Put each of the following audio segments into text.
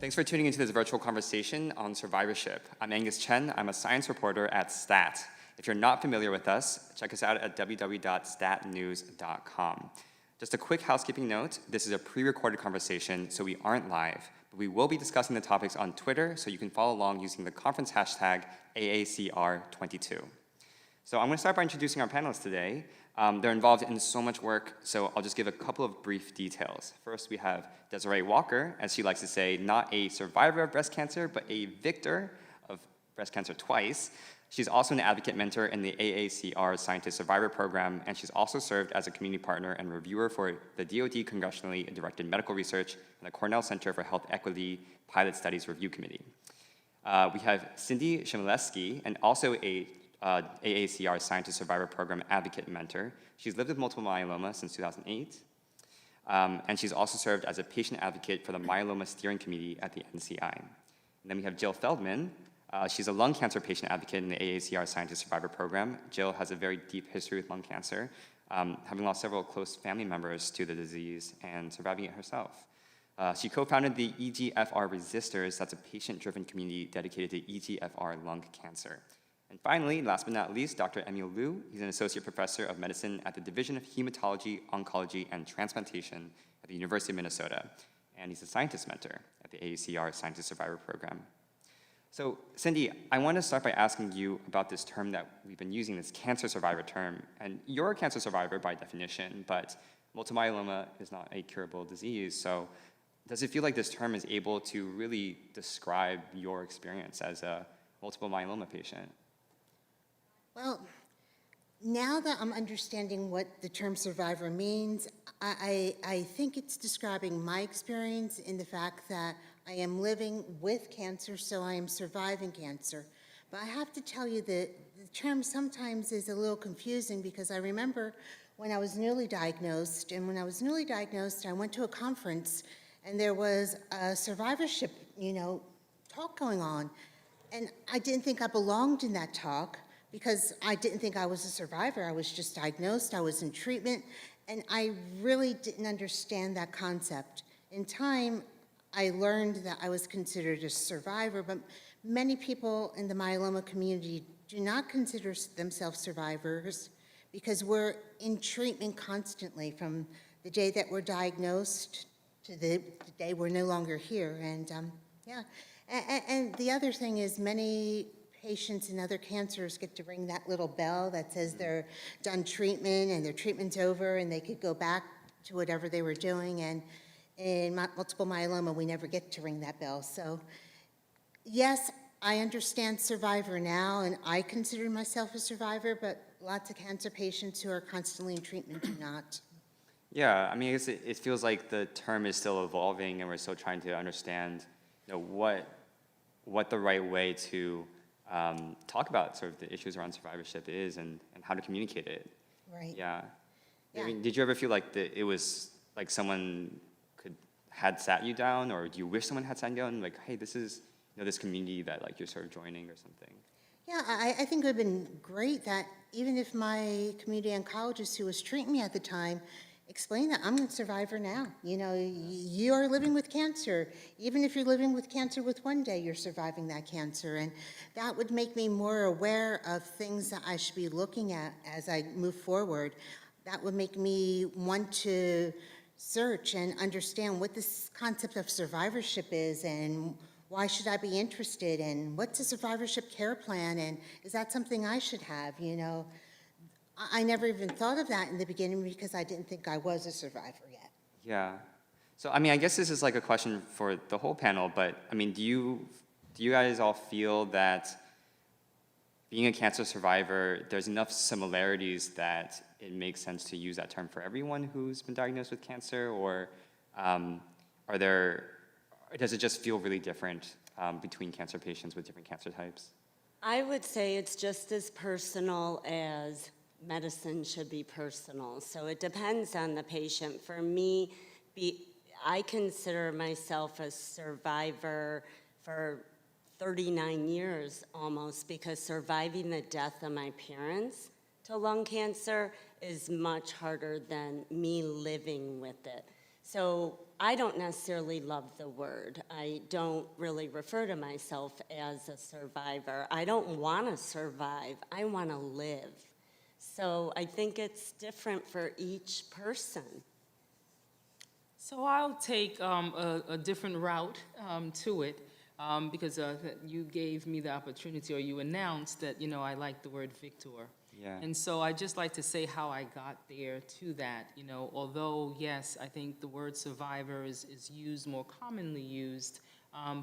Thanks for tuning into this virtual conversation on survivorship. I'm Angus Chen. I'm a science reporter at STAT. If you're not familiar with us, check us out at www.statnews.com. Just a quick housekeeping note, this is a pre-recorded conversation, so we aren't live, but we will be discussing the topics on Twitter, so you can follow along using the conference hashtag AACR22. So I'm going to start by introducing our panelists today. They're involved in so much work, so I'll just give a couple of brief details. First, we have Desiree Walker, as she likes to say, not a survivor of breast cancer, but a victor of breast cancer twice. She's also an advocate mentor in the AACR Scientist Survivor Program, and she's also served as a community partner and reviewer for the DoD Congressionally Directed Medical Research and the Cornell Center for Health Equity Pilot Studies Review Committee. We have Cindy Chmielewski, and also a AACR Scientist Survivor Program advocate mentor. She's lived with multiple myeloma since 2008, and she's also served as a patient advocate for the Myeloma Steering Committee at the NCI. And then we have Jill Feldman. She's a lung cancer patient advocate in the AACR Scientist Survivor Program. Jill has a very deep history with lung cancer, having lost several close family members to the disease and surviving it herself. She co-founded the EGFR Resistors, that's a patient-driven community dedicated to EGFR lung cancer. And finally, last but not least, Dr. Emil Liu. He's an associate professor of medicine at the Division of Hematology, Oncology, and Transplantation at the University of Minnesota. And he's a scientist mentor at the AACR Scientist Survivor Program. So, Cindy, I want to start by asking you about this term that we've been using, this cancer survivor term. And you're a cancer survivor by definition, but multiple myeloma is not a curable disease. So, does it feel like this term is able to really describe your experience as a multiple myeloma patient? Well, now that I'm understanding what the term survivor means, I think it's describing my experience in the fact that I am living with cancer, so I am surviving cancer. But I have to tell you that the term sometimes is a little confusing because I remember when I was newly diagnosed, and when I was newly diagnosed, I went to a conference and there was a survivorship, talk going on. And I didn't think I belonged in that talk, because I didn't think I was a survivor. I was just diagnosed, I was in treatment, and I really didn't understand that concept. In time, I learned that I was considered a survivor, but many people in the myeloma community do not consider themselves survivors because we're in treatment constantly from the day that we're diagnosed to the day we're no longer here. And and the other thing is many patients in other cancers get to ring that little bell that says they're done treatment and their treatment's over and they could go back to whatever they were doing. And in multiple myeloma, we never get to ring that bell. So yes, I understand survivor now, and I consider myself a survivor, but lots of cancer patients who are constantly in treatment do not. Yeah, I mean, I guess it feels like the term is still evolving and we're still trying to understand what the right way to talk about sort of the issues around survivorship is and how to communicate it. Right. Yeah. I mean, did you ever feel like it was like someone had sat you down, or do you wish someone had sat you down? Like, hey, this is this community that like you're sort of joining or something. Yeah, I think it would have been great that even if my community oncologist who was treating me at the time explained that I'm a survivor now. You are living with cancer. Even if you're living with cancer with one day, you're surviving that cancer. And that would make me more aware of things that I should be looking at as I move forward. That would make me want to search and understand what this concept of survivorship is and why should I be interested and what's a survivorship care plan and is that something I should have, I never even thought of that in the beginning because I didn't think I was a survivor yet. Yeah. So, I mean, I guess this is like a question for the whole panel, but I mean, do you guys all feel that being a cancer survivor, there's enough similarities that it makes sense to use that term for everyone who's been diagnosed with cancer, or does it just feel really different between cancer patients with different cancer types? I would say it's just as personal as medicine should be personal. So it depends on the patient. For me, I consider myself a survivor for 39 years almost, because surviving the death of my parents to lung cancer is much harder than me living with it. So I don't necessarily love the word. I don't really refer to myself as a survivor. I don't want to survive. I want to live. So I think it's different for each person. So I'll take a different route to it because you gave me the opportunity, or you announced that, I like the word victor. Yeah. And so I just like to say how I got there to that, although, yes, I think the word survivor is used, more commonly used,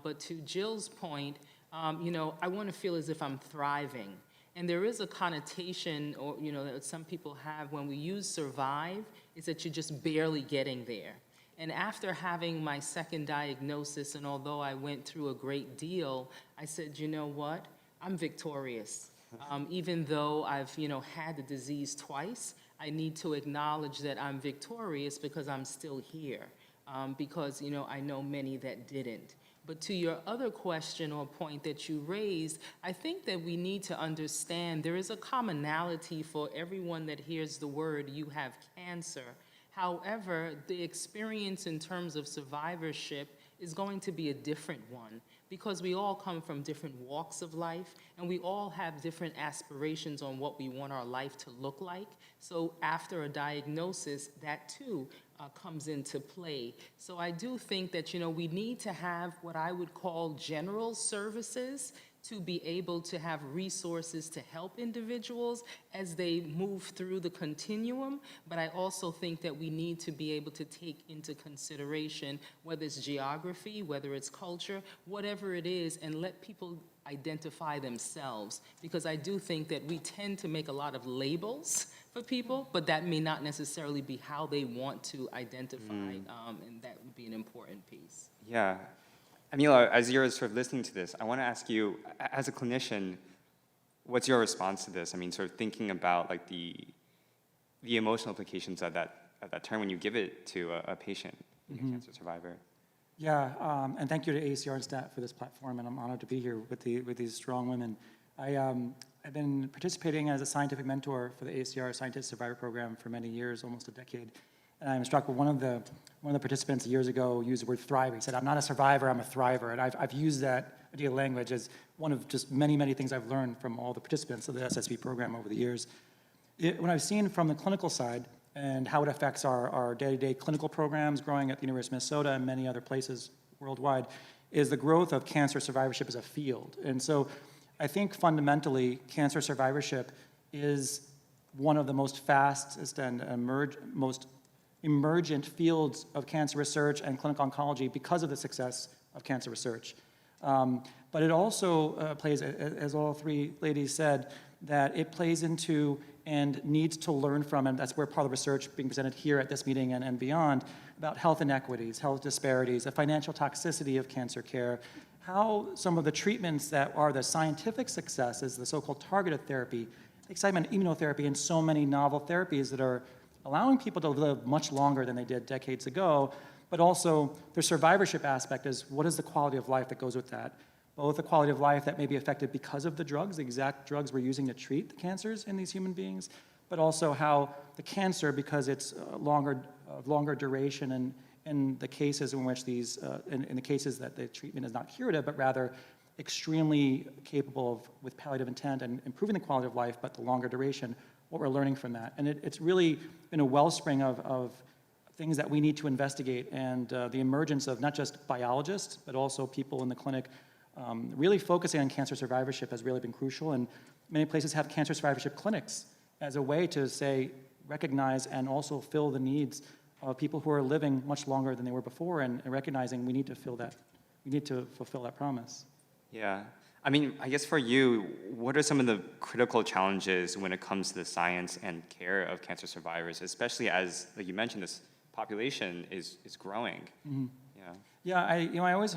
but to Jill's point, I want to feel as if I'm thriving. And there is a connotation, or, that some people have when we use survive, is that you're just barely getting there. And after having my second diagnosis, and although I went through a great deal, I said, you know what? I'm victorious. Even though I've, had the disease twice, I need to acknowledge that I'm victorious because I'm still here. Because, I know many that didn't. But to your other question or point that you raised, I think that we need to understand there is a commonality for everyone that hears the word, you have cancer. However, the experience in terms of survivorship is going to be a different one because we all come from different walks of life and we all have different aspirations on what we want our life to look like. So after a diagnosis, that too comes into play. So I do think that, we need to have what I would call general services to be able to have resources to help individuals as they move through the continuum. But I also think that we need to be able to take into consideration whether it's geography, whether it's culture, whatever it is, and let people identify themselves. Because I do think that we tend to make a lot of labels for people, but that may not necessarily be how they want to identify, and that would be an important piece. Yeah. Amila, as you're sort of listening to this, I want to ask you, as a clinician, what's your response to this? Sort of thinking about like the emotional implications of that term when you give it to a patient, a cancer survivor. Yeah, and thank you to ACR and STAT for this platform, and I'm honored to be here with these strong women. I've been participating as a scientific mentor for the ACR Scientist Survivor Program for many years, almost a decade. And I'm struck with one of the participants years ago used the word thrive. He said, "I'm not a survivor, I'm a thriver." And I've used that idea of language as one of just many, many things I've learned from all the participants of the SSV program over the years. What I've seen from the clinical side and how it affects our day-to-day clinical programs growing at the University of Minnesota and many other places worldwide is the growth of cancer survivorship as a field. And so I think fundamentally cancer survivorship is one of the most fastest and most emergent fields of cancer research and clinical oncology because of the success of cancer research. But it also plays, as all three ladies said, that it plays into and needs to learn from, and that's where part of the research being presented here at this meeting and beyond, about health inequities, health disparities, the financial toxicity of cancer care, how some of the treatments that are the scientific successes, the so-called targeted therapy, excitement immunotherapy, and so many novel therapies that are allowing people to live much longer than they did decades ago, but also the survivorship aspect is what is the quality of life that goes with that? Both the quality of life that may be affected because of the drugs, the exact drugs we're using to treat the cancers in these human beings, but also how the cancer, because it's longer duration and in the cases in which these, in the cases that the treatment is not curative, but rather extremely capable of, with palliative intent and improving the quality of life, but the longer duration, what we're learning from that. And it's really been a wellspring of things that we need to investigate, and the emergence of not just biologists, but also people in the clinic really focusing on cancer survivorship has really been crucial, and many places have cancer survivorship clinics as a way to say, recognize and also fill the needs of people who are living much longer than they were before, and recognizing we need to fulfill that promise. Yeah. I guess for you, what are some of the critical challenges when it comes to the science and care of cancer survivors, especially as, like you mentioned, this population is growing? Mm-hmm. Yeah. Yeah, I always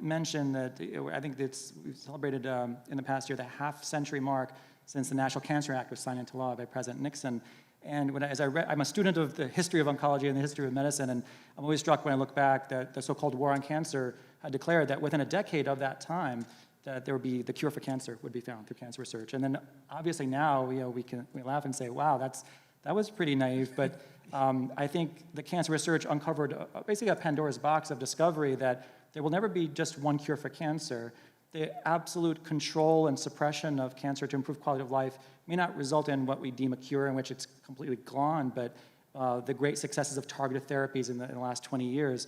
mention that I think we've celebrated in the past year the half-century mark since the National Cancer Act was signed into law by President Nixon. And I'm a student of the history of oncology and the history of medicine, and I'm always struck when I look back that the so-called war on cancer had declared that within a decade of that time, that there would be the cure for cancer would be found through cancer research. And then obviously now we laugh and say, wow, that was pretty naive, but I think the cancer research uncovered basically a Pandora's box of discovery that there will never be just one cure for cancer. The absolute control and suppression of cancer to improve quality of life may not result in what we deem a cure, in which it's completely gone, but the great successes of targeted therapies in the last 20 years.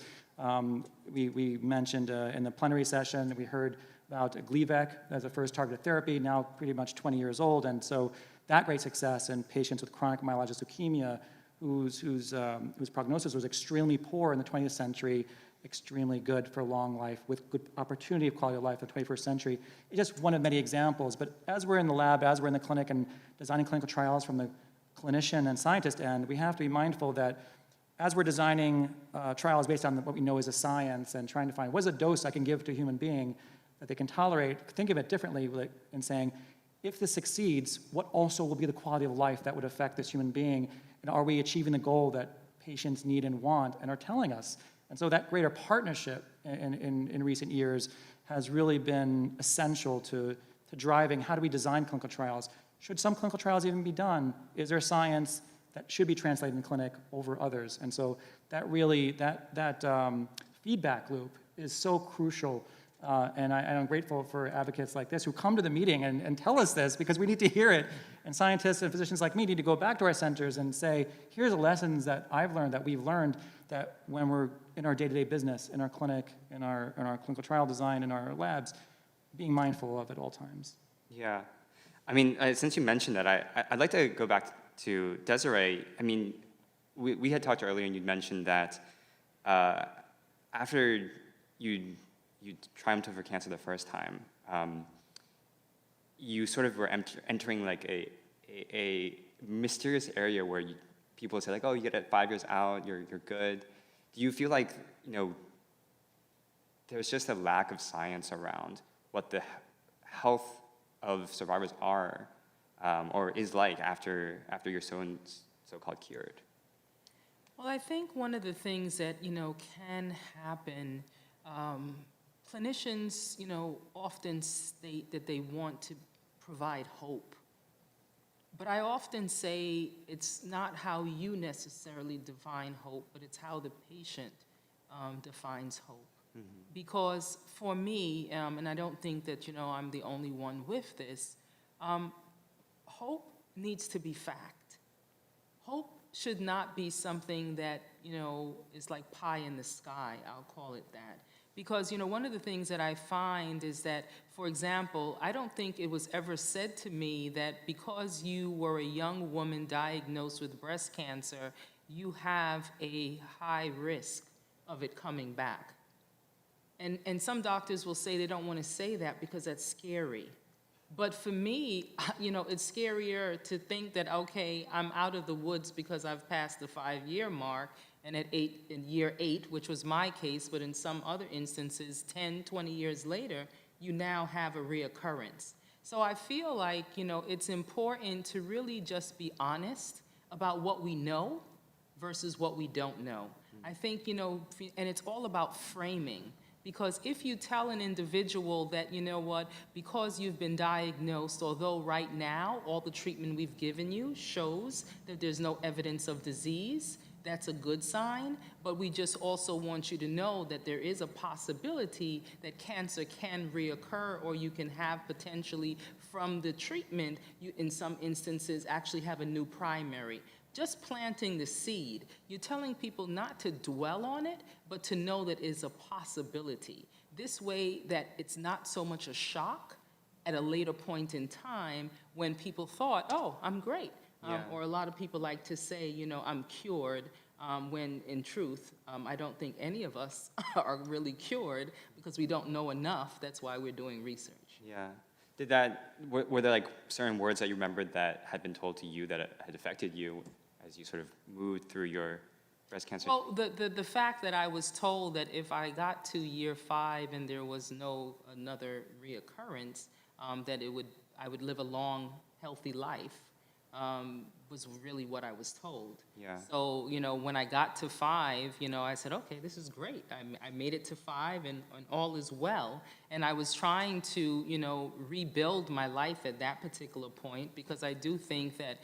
We mentioned in the plenary session, we heard about Gleevec as the first targeted therapy, now pretty much 20 years old. And so that great success in patients with chronic myelogenous leukemia whose prognosis was extremely poor in the 20th century, extremely good for long life with good opportunity of quality of life in the 21st century. It's just one of many examples. But as we're in the lab, as we're in the clinic and designing clinical trials from the clinician and scientist end, we have to be mindful that as we're designing trials based on what we know is a science and trying to find what is a dose I can give to a human being that they can tolerate, think of it differently in saying, if this succeeds, what also will be the quality of life that would affect this human being? And are we achieving the goal that patients need and want and are telling us? And so that greater partnership in recent years has really been essential to driving how do we design clinical trials. Should some clinical trials even be done? Is there science that should be translated in the clinic over others? And so that really, that feedback loop is so crucial. And I'm grateful for advocates like this who come to the meeting and tell us this, because we need to hear it. And scientists and physicians like me need to go back to our centers and say, here's the lessons that I've learned, that we've learned, that when we're in our day-to-day business, in our clinic, in our clinical trial design, in our labs, being mindful of at all times. Yeah. I mean, since you mentioned that, I'd like to go back to Desiree. I mean, we had talked earlier and you'd mentioned that after you triumphed over cancer the first time, you sort of were entering like a mysterious area where people say like, oh, you get it 5 years out, you're good. Do you feel like, there's just a lack of science around what the health of survivors are or is like after you're so-called cured? Well, I think one of the things that, can happen, clinicians, often state that they want to provide hope. But I often say it's not how you necessarily define hope, but it's how the patient defines hope. Mm-hmm. Because for me, and I don't think that, I'm the only one with this, hope needs to be fact. Hope should not be something that, is like pie in the sky, I'll call it that. Because, one of the things that I find is that, for example, I don't think it was ever said to me that because you were a young woman diagnosed with breast cancer, you have a high risk of it coming back. And some doctors will say they don't want to say that because that's scary. But for me, it's scarier to think that, okay, I'm out of the woods because I've passed the 5-year mark, and in year 8, which was my case, but in some other instances, 10, 20 years later, you now have a reoccurrence. So I feel like, it's important to really just be honest about what we know versus what we don't know. I think, and it's all about framing. Because if you tell an individual that, because you've been diagnosed, although right now all the treatment we've given you shows that there's no evidence of disease, that's a good sign. But we just also want you to know that there is a possibility that cancer can reoccur, or you can have potentially from the treatment, you, in some instances, actually have a new primary. Just planting the seed, you're telling people not to dwell on it, but to know that it's a possibility. This way that it's not so much a shock at a later point in time when people thought, oh, I'm great. Yeah. Or a lot of people like to say, I'm cured, when in truth, I don't think any of us are really cured because we don't know enough. That's why we're doing research. Yeah. Were there like certain words that you remembered that had been told to you that had affected you as you sort of moved through your breast cancer? Well, the fact that I was told that if I got to year 5 and there was no another reoccurrence, that I would live a long, healthy life. was really what I was told. Yeah. So, when I got to 5, I said, okay, this is great. I made it to 5 and all is well. And I was trying to, rebuild my life at that particular point, because I do think that,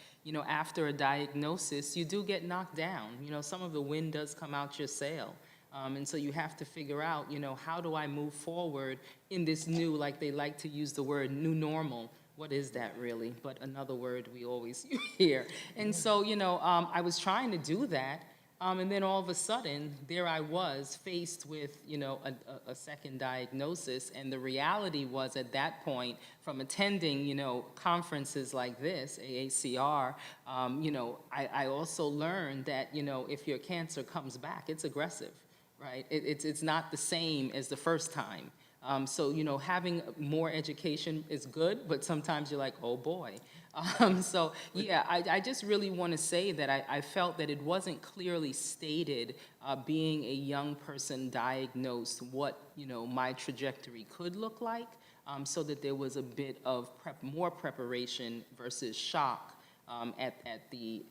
after a diagnosis, you do get knocked down. Some of the wind does come out your sail. And so you have to figure out, how do I move forward in this new, like they like to use the word, new normal. What is that really? But another word we always hear. And so, I was trying to do that. And then all of a sudden, there I was faced with, a second diagnosis. And the reality was at that point, from attending, conferences like this, AACR, I also learned that, if your cancer comes back, it's aggressive, right? It's not the same as the first time. So, having more education is good, but sometimes you're like, oh boy. So, yeah, I just really want to say that I felt that it wasn't clearly stated, being a young person diagnosed, what, my trajectory could look like, so that there was a bit of more preparation versus shock at the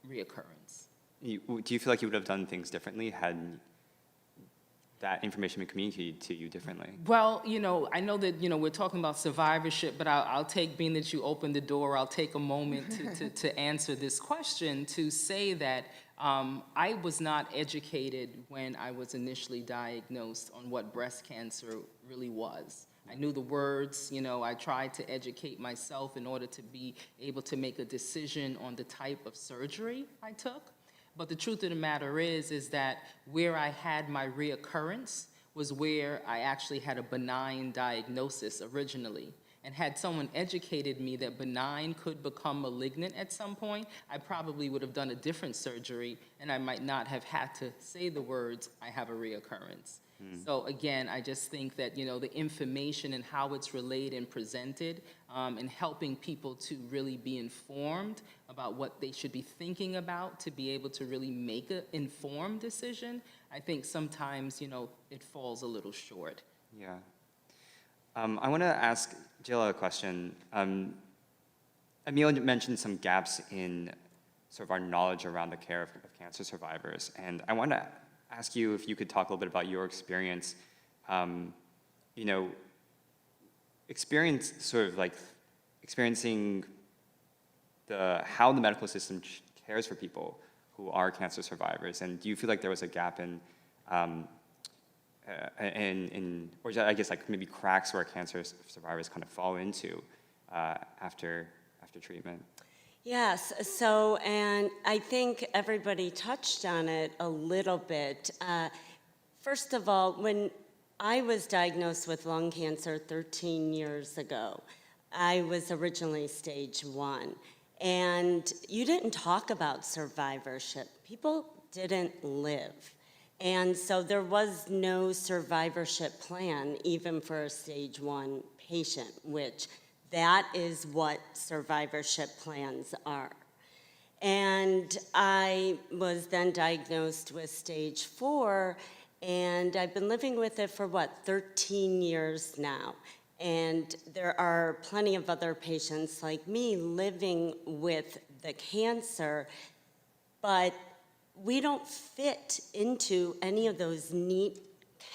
reoccurrence. Do you feel like you would have done things differently had that information been communicated to you differently? Well, I know that, we're talking about survivorship, but I'll take, being that you opened the door, I'll take a moment to answer this question, to say that I was not educated when I was initially diagnosed on what breast cancer really was. I knew the words, I tried to educate myself in order to be able to make a decision on the type of surgery I took. But the truth of the matter is that where I had my reoccurrence was where I actually had a benign diagnosis originally. And had someone educated me that benign could become malignant at some point, I probably would have done a different surgery, and I might not have had to say the words, I have a reoccurrence. So again, I just think that, the information and how it's relayed and presented, and helping people to really be informed about what they should be thinking about to be able to really make an informed decision, I think sometimes, it falls a little short. Yeah. I want to ask Jill a question. Emil mentioned some gaps in sort of our knowledge around the care of cancer survivors, and I want to ask you if you could talk a little bit about your experience, experiencing how the medical system cares for people who are cancer survivors, and do you feel like there was a gap in or I guess like maybe cracks where cancer survivors kind of fall into after treatment? Yes, so, and I think everybody touched on it a little bit. First of all, when I was diagnosed with lung cancer 13 years ago, I was originally stage 1. And you didn't talk about survivorship. People didn't live. And so there was no survivorship plan, even for a stage 1 patient, which that is what survivorship plans are. And I was then diagnosed with stage 4, and I've been living with it for 13 years now. And there are plenty of other patients like me living with the cancer, but we don't fit into any of those neat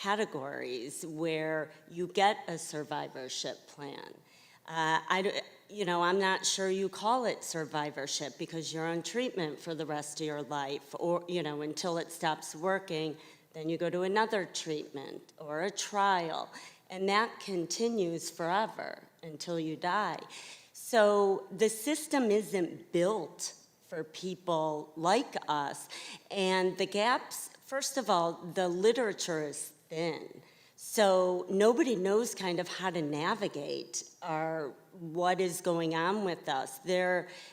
categories where you get a survivorship plan. I'm not sure you call it survivorship because you're on treatment for the rest of your life, or, until it stops working, then you go to another treatment or a trial, and that continues forever until you die. So the system isn't built for people like us, and the gaps, first of all, the literature is thin. So nobody knows kind of how to navigate what is going on with us.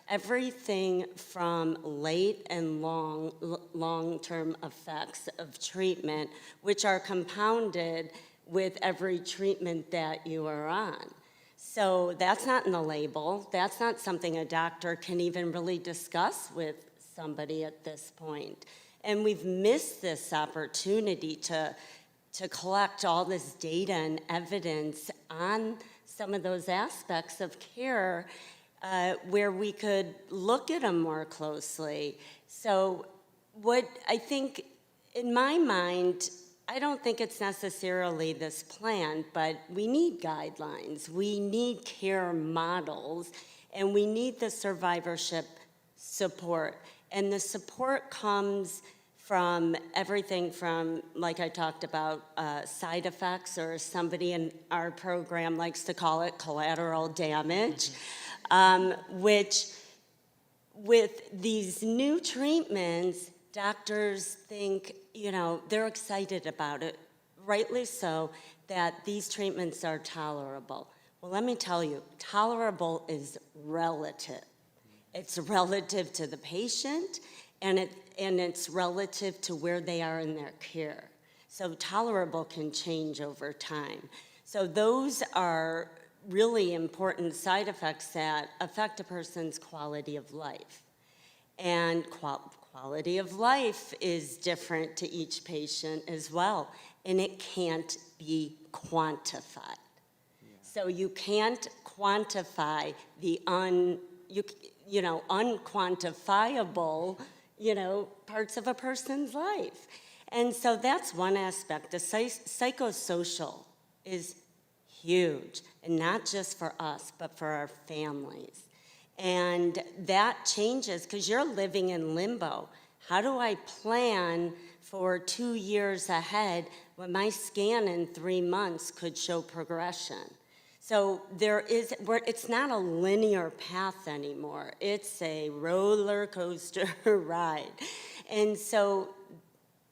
Everything from late and long-term effects of treatment, which are compounded with every treatment that you are on. So that's not in the label. That's not something a doctor can even really discuss with somebody at this point. And we've missed this opportunity to collect all this data and evidence on some of those aspects of care where we could look at them more closely. So what I think, in my mind, I don't think it's necessarily this plan, but we need guidelines, we need care models, and we need the survivorship support. And the support comes from everything from, like I talked about, side effects, or somebody in our program likes to call it collateral damage, which with these new treatments, doctors think, they're excited about it, rightly so, that these treatments are tolerable. Well, let me tell you, tolerable is relative. It's relative to the patient, and it's relative to where they are in their care. So tolerable can change over time. So those are really important side effects that affect a person's quality of life. And quality of life is different to each patient as well, and it can't be quantified. Yeah. So you can't quantify the unquantifiable, parts of a person's life. And so that's one aspect. The psychosocial is huge, and not just for us, but for our families. And that changes because you're living in limbo. How do I plan for 2 years ahead when my scan in 3 months could show progression? So it's not a linear path anymore. It's a roller coaster ride. And so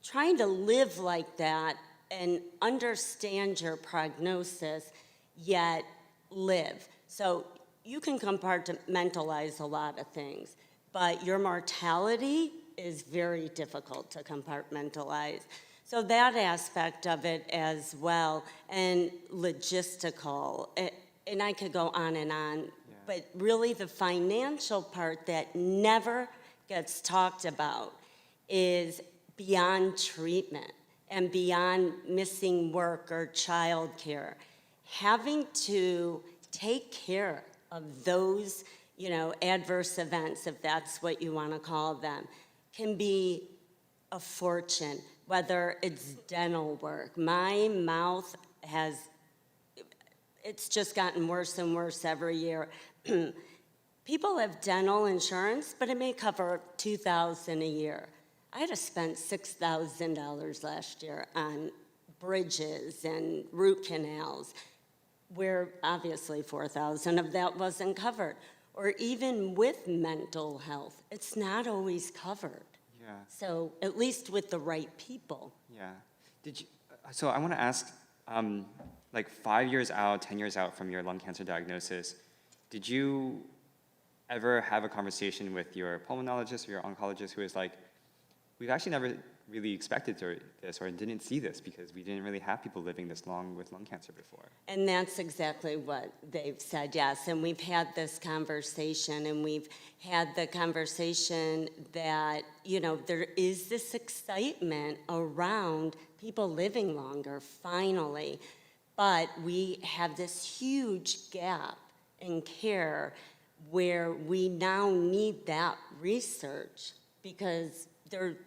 trying to live like that and understand your prognosis, yet live. So you can compartmentalize a lot of things, but your mortality is very difficult to compartmentalize. So that aspect of it as well, and logistical, and I could go on and on, but really the financial part that never gets talked about is beyond treatment and beyond missing work or childcare. Having to take care of those, adverse events, if that's what you want to call them, can be a fortune, whether it's dental work. My mouth it's just gotten worse and worse every year. People have dental insurance, but it may cover $2,000 a year. I had to spend $6,000 last year on bridges and root canals, where obviously $4,000 of that wasn't covered. Or even with mental health, it's not always covered. Yeah. So at least with the right people. Yeah. So I want to ask, 5 years out, 10 years out from your lung cancer diagnosis, did you ever have a conversation with your pulmonologist or your oncologist who was like, we've actually never really expected this or didn't see this because we didn't really have people living this long with lung cancer before? And that's exactly what they've said, yes. And we've had this conversation, and we've had the conversation that, there is this excitement around people living longer, finally. But we have this huge gap in care where we now need that research because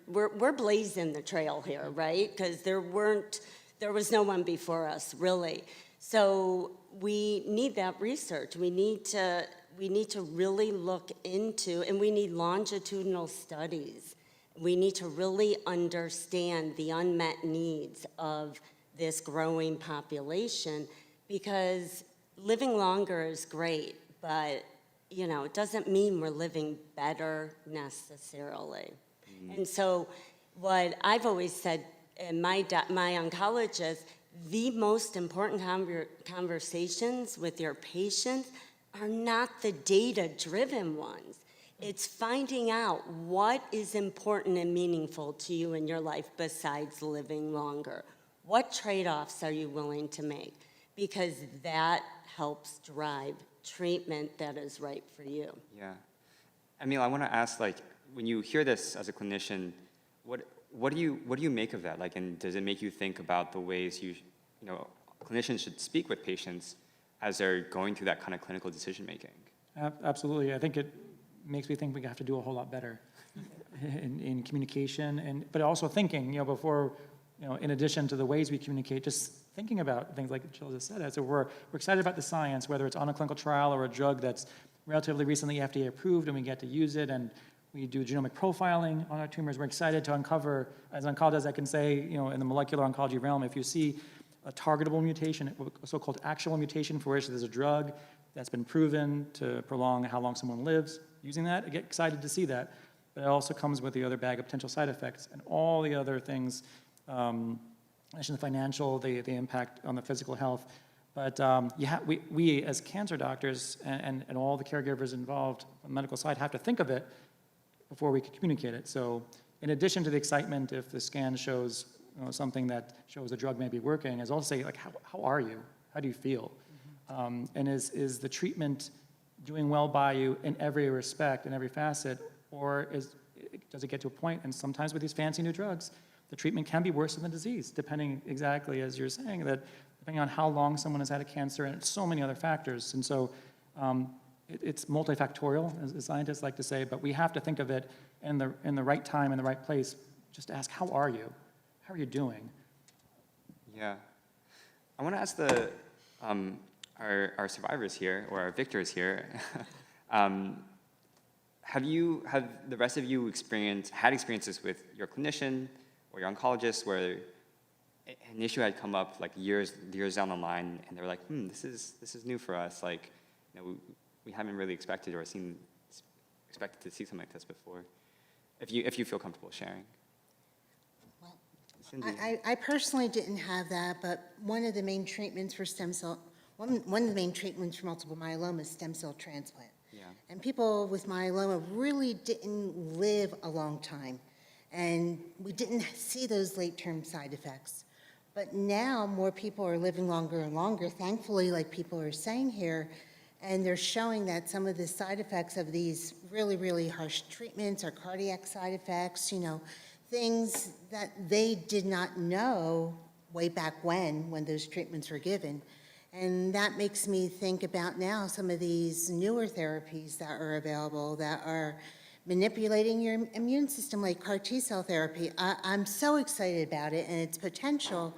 we're blazing the trail here, right? Because there was no one before us, really. So we need that research. We need to really look into, and we need longitudinal studies. We need to really understand the unmet needs of this growing population, because living longer is great, but it doesn't mean we're living better necessarily. And so what I've always said, and my oncologist, the most important conversations with your patients are not the data-driven ones. It's finding out what is important and meaningful to you in your life besides living longer. What trade-offs are you willing to make? Because that helps drive treatment that is right for you. Yeah. Emil, I want to ask, when you hear this as a clinician, what do you make of that? And does it make you think about the ways clinicians should speak with patients as they're going through that kind of clinical decision making? Absolutely. I think it makes me think we have to do a whole lot better in communication, but also thinking, before, in addition to the ways we communicate, just thinking about things like Jill just said. So we're excited about the science, whether it's on a clinical trial or a drug that's relatively recently FDA approved and we get to use it, and we do genomic profiling on our tumors. We're excited to uncover, as oncologists, I can say, in the molecular oncology realm, if you see a targetable mutation, a so-called actual mutation for which there's a drug that's been proven to prolong how long someone lives, using that, I get excited to see that. But it also comes with the other bag of potential side effects and all the other things, the financial, the impact on the physical health. But we as cancer doctors and all the caregivers involved on the medical side have to think of it before we can communicate it. So in addition to the excitement if the scan shows something that shows the drug may be working, is also say, like, how are you? How do you feel? And is the treatment doing well by you in every respect, in every facet, or does it get to a point, and sometimes with these fancy new drugs, the treatment can be worse than the disease, depending exactly, as you're saying, that depending on how long someone has had a cancer and so many other factors. And so it's multifactorial, as scientists like to say, but we have to think of it in the right time, in the right place. Just ask, how are you? How are you doing? Yeah. I want to ask our survivors here, or our victors here, have the rest of you had experiences with your clinician or your oncologist where an issue had come up like years down the line, and they were like, this is new for us, like, we haven't really expected to see something like this before. If you feel comfortable sharing. Well, Cindy. I personally didn't have that, but one of the main treatments for one of the main treatments for multiple myeloma is stem cell transplant. Yeah. And people with myeloma really didn't live a long time, and we didn't see those late-term side effects. But now more people are living longer and longer, thankfully, like people are saying here, and they're showing that some of the side effects of these really, really harsh treatments are cardiac side effects, things that they did not know way back when those treatments were given. And that makes me think about now some of these newer therapies that are available that are manipulating your immune system, like CAR T-cell therapy. I'm so excited about it and its potential,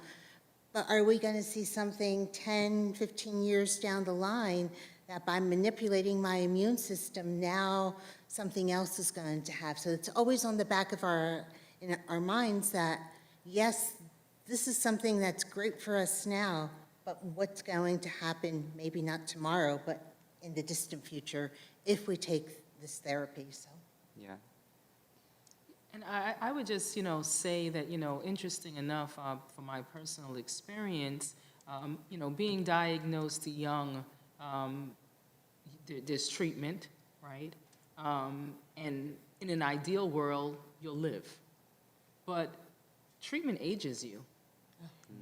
but are we going to see something 10, 15 years down the line that by manipulating my immune system, now something else is going to have? So it's always on the back of our minds that, yes, this is something that's great for us now, but what's going to happen, maybe not tomorrow, but in the distant future, if we take this therapy, so. Yeah. And I would just, say that, interesting enough, from my personal experience, being diagnosed young, there's treatment, right? And in an ideal world, you'll live. But treatment ages you.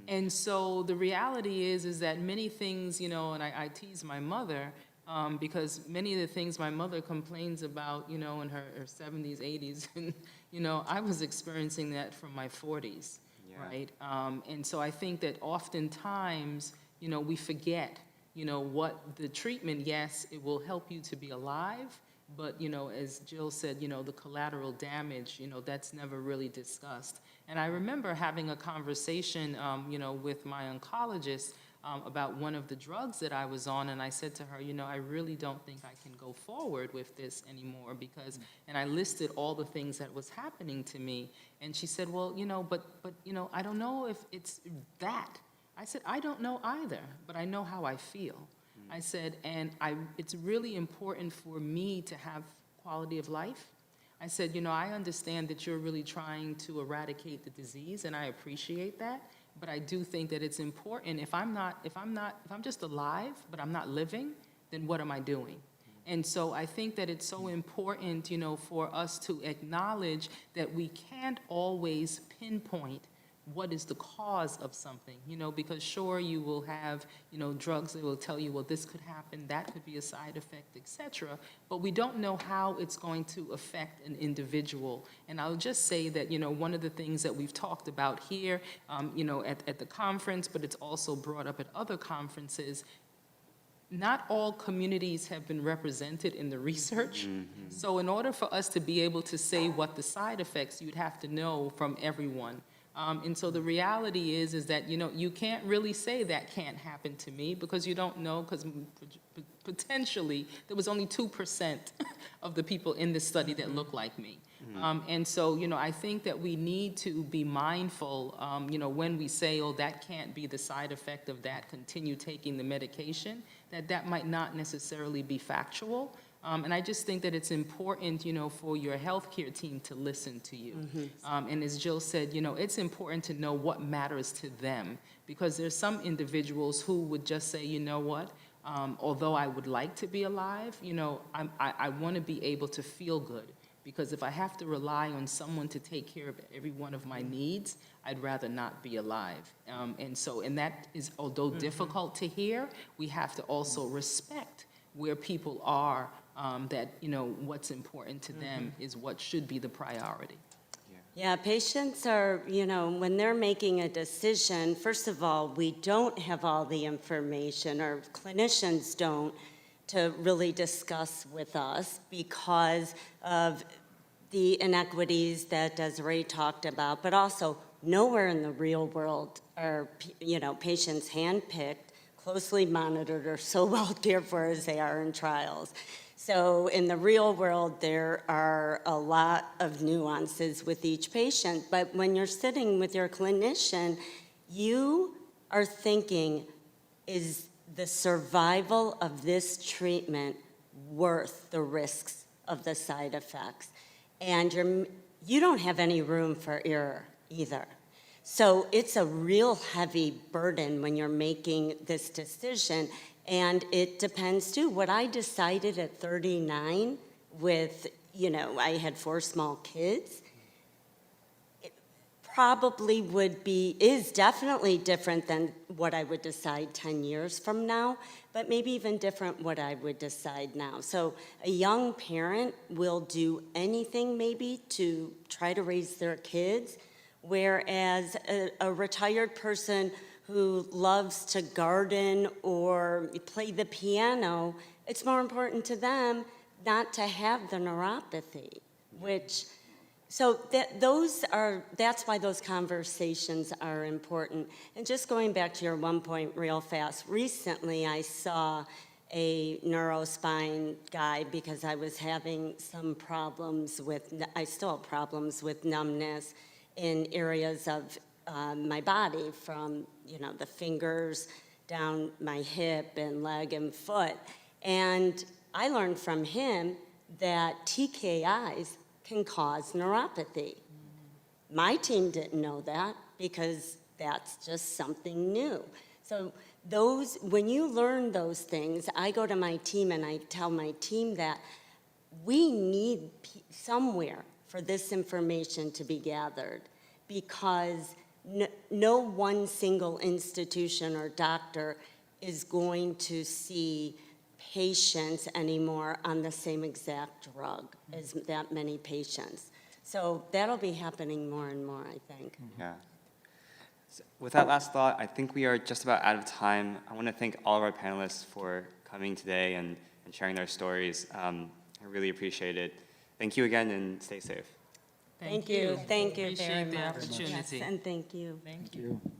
And so the reality is that many things, and I tease my mother, because many of the things my mother complains about, in her 70s, 80s, and, I was experiencing that from my 40s, right? And so I think that oftentimes, we forget, what the treatment, yes, it will help you to be alive, but, as Jill said, the collateral damage, that's never really discussed. And I remember having a conversation, with my oncologist about one of the drugs that I was on, and I said to her, I really don't think I can go forward with this anymore because, and I listed all the things that was happening to me, and she said, well, but I don't know if it's that. I said, I don't know either, but I know how I feel. I said, and it's really important for me to have quality of life. I said, I understand that you're really trying to eradicate the disease, and I appreciate that, but I do think that it's important. If I'm just alive, but I'm not living, then what am I doing? And so I think that it's so important, for us to acknowledge that we can't always pinpoint what is the cause of something, because sure, you will have, drugs that will tell you, well, this could happen, that could be a side effect, etc. But we don't know how it's going to affect an individual. And I'll just say that, one of the things that we've talked about here, at the conference, but it's also brought up at other conferences, not all communities have been represented in the research. So in order for us to be able to say what the side effects, you'd have to know from everyone. And so the reality is that, you know, you can't really say that can't happen to me because you don't know, because potentially there was only 2% of the people in this study that look like me. And so, you know, I think that we need to be mindful, you know, when we say, oh, that can't be the side effect of that, continue taking the medication, that might not necessarily be factual. And I just think that it's important, you know, for your healthcare team to listen to you. And as Jill said, you know, it's important to know what matters to them, because there's some individuals who would just say, you know what, although I would like to be alive, you know, I want to be able to feel good. Because if I have to rely on someone to take care of every one of my needs, I'd rather not be alive. And that is, although difficult to hear, we have to also respect where people are, that, you know, what's important to them is what should be the priority. Yeah, patients are, you know, when they're making a decision, first of all, we don't have all the information, or clinicians don't, to really discuss with us because of the inequities that Desiree talked about, but also nowhere in the real world are, you know, patients handpicked, closely monitored, or so well cared for as they are in trials. So in the real world, there are a lot of nuances with each patient, but when you're sitting with your clinician, you are thinking, is the survival of this treatment worth the risks of the side effects? And you don't have any room for error either. So it's a real heavy burden when you're making this decision, and it depends too. What I decided at 39 with, you know, I had 4 small kids, probably is definitely different than what I would decide 10 years from now, but maybe even different what I would decide now. So a young parent will do anything maybe to try to raise their kids, whereas a retired person who loves to garden or play the piano, it's more important to them not to have the neuropathy, which... So that's why those conversations are important. And just going back to your one point real fast, recently I saw a neurospine guy because I was having some problems I still have problems with numbness in areas of my body, from, you know, the fingers down my hip and leg and foot. And I learned from him that TKIs can cause neuropathy. My team didn't know that because that's just something new. So when you learn those things, I go to my team and I tell my team that we need somewhere for this information to be gathered, because no one single institution or doctor is going to see patients anymore on the same exact drug as that many patients. So that'll be happening more and more, I think. Yeah. So with that last thought, I think we are just about out of time. I want to thank all of our panelists for coming today and sharing their stories. I really appreciate it. Thank you again, and stay safe. Thank you. Thank you very Appreciate the much. opportunity. Yes, and thank you. Thank Thank you. you.